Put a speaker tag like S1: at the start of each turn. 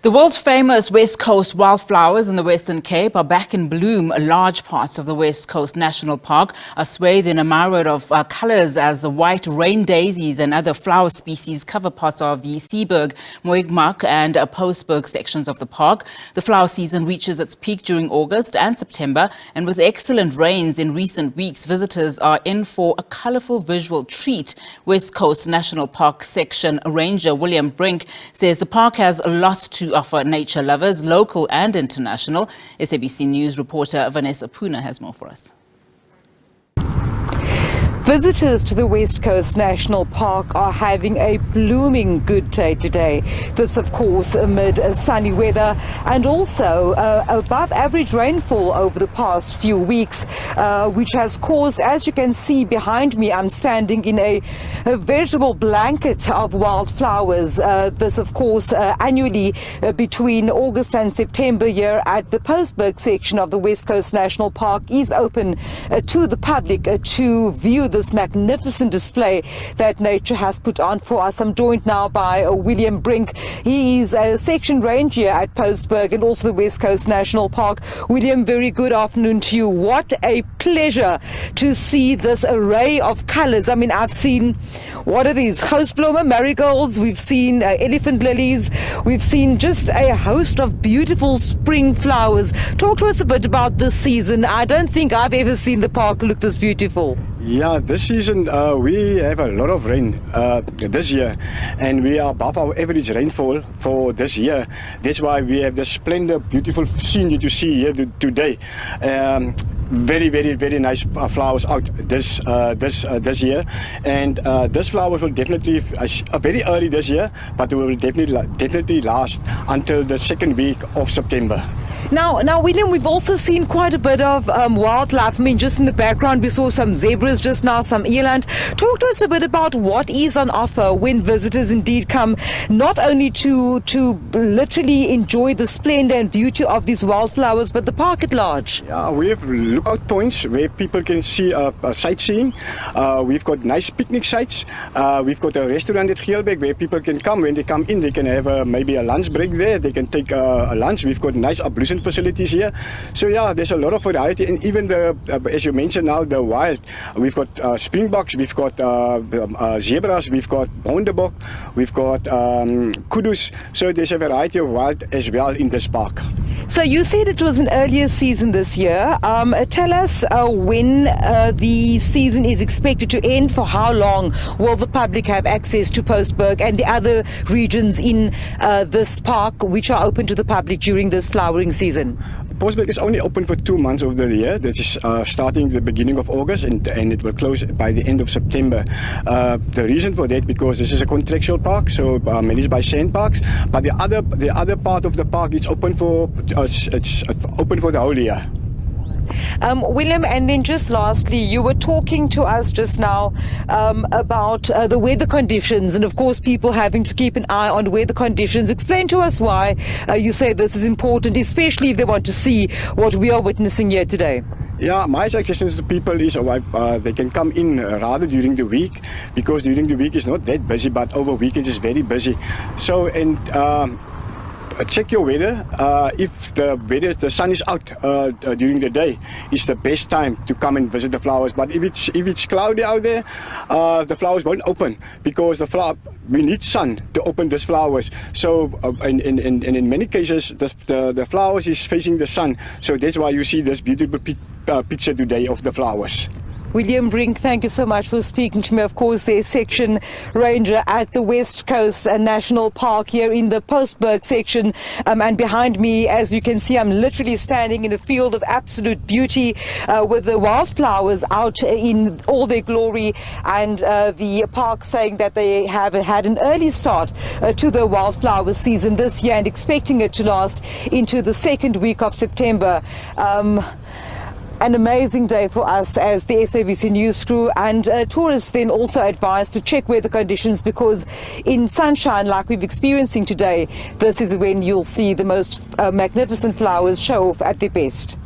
S1: The world-famous West Coast wildflowers in the Western Cape are back in bloom. Large parts of the West Coast National Park are swathed in a myriad of colours as the white rain daisies and other flower species cover parts of the Seeberg, Mooimaak and Postberg sections of the park. The flower season reaches its peak during August and September, and with excellent rains in recent weeks, visitors are in for a colourful visual treat. West Coast National Park Section Ranger Brink says the park has a lot to offer nature lovers, local and international. SABC News reporter Vanessa Poonah has more for us.
S2: Visitors to the West Coast National Park are having a blooming good day today. This, of course, amid sunny weather and also above average rainfall over the past few weeks, which has caused, as you can see behind me, I'm standing in a veritable blanket of wildflowers. This, of course, annually between August and September here at the Postberg section of the West Coast National Park is open to the public to view this magnificent display that nature has put on for us. I'm joined now by Brink. He is a section ranger at Postberg and also the West Coast National Park. William, very good afternoon to you. What a pleasure to see this array of colors. I mean, I've seen, what are these? Housebloemer marigolds, we've seen elephant lilies, we've seen just a host of beautiful spring flowers. Talk to us a bit about this season. I don't think I've ever seen the park look this beautiful.
S3: Yeah, this season we have a lot of rain this year, and we are above our average rainfall for this year. That's why we have the splendid, beautiful scene that you see here today. Very, very, very nice flowers out this year, and this flowers will definitely very early this year, but it will definitely last until the second week of September.
S2: Now, William, we've also seen quite a bit of wildlife. I mean, just in the background, we saw some zebras just now, some eland. Talk to us a bit about what is on offer when visitors indeed come, not only to literally enjoy the splendor and beauty of these wildflowers, but the park at large.
S3: Yeah, we have lookout points where people can see sightseeing. We've got nice picnic sites. We've got a restaurant at Seeberg where people can come. When they come in, they can have maybe a lunch break there. They can take a lunch. We've got nice ablution facilities here. So yeah, there's a lot of variety, and even the as you mentioned now, the wild, we've got springboks, we've got zebras, we've got bondebok, we've got kudus. So there's a variety of wild as well in this park.
S2: So you said it was an earlier season this year. Tell us when the season is expected to end. For how long will the public have access to Postberg and the other regions in this park which are open to the public during this flowering season?
S3: Postberg is only open for 2 months of the year. That is starting the beginning of August, and it will close by the end of September. The reason for that, because this is a contractual park, so managed by sand parks. But the other part of the park is open for it's open for the whole year.
S2: William, and then just lastly, you were talking to us just now about the weather conditions, and of course people having to keep an eye on weather conditions. Explain to us why you say this is important, especially if they want to see what we are witnessing here today.
S3: Yeah, my suggestion to people is they can come in rather during the week, because during the week is not that busy, but over weekends is very busy. So, and check your weather. If the sun is out during the day, it's the best time to come and visit the flowers. But if it's cloudy out there, the flowers won't open, because we need sun to open these flowers. So in many cases, the flowers is facing the sun. So that's why you see this beautiful picture today of the flowers.
S2: Brink, thank you so much for speaking to me. Of course, there's section ranger at the West Coast National Park here in the Postberg section. And behind me, as you can see, I'm literally standing in a field of absolute beauty with the wildflowers out in all their glory, and the park saying that they have had an early start to the wildflower season this year and expecting it to last into the second week of September. An amazing day for us as the SABC News crew, and tourists then also advised to check weather conditions, because in sunshine like we're experiencing today, this is when you'll see the most magnificent flowers show off at their best.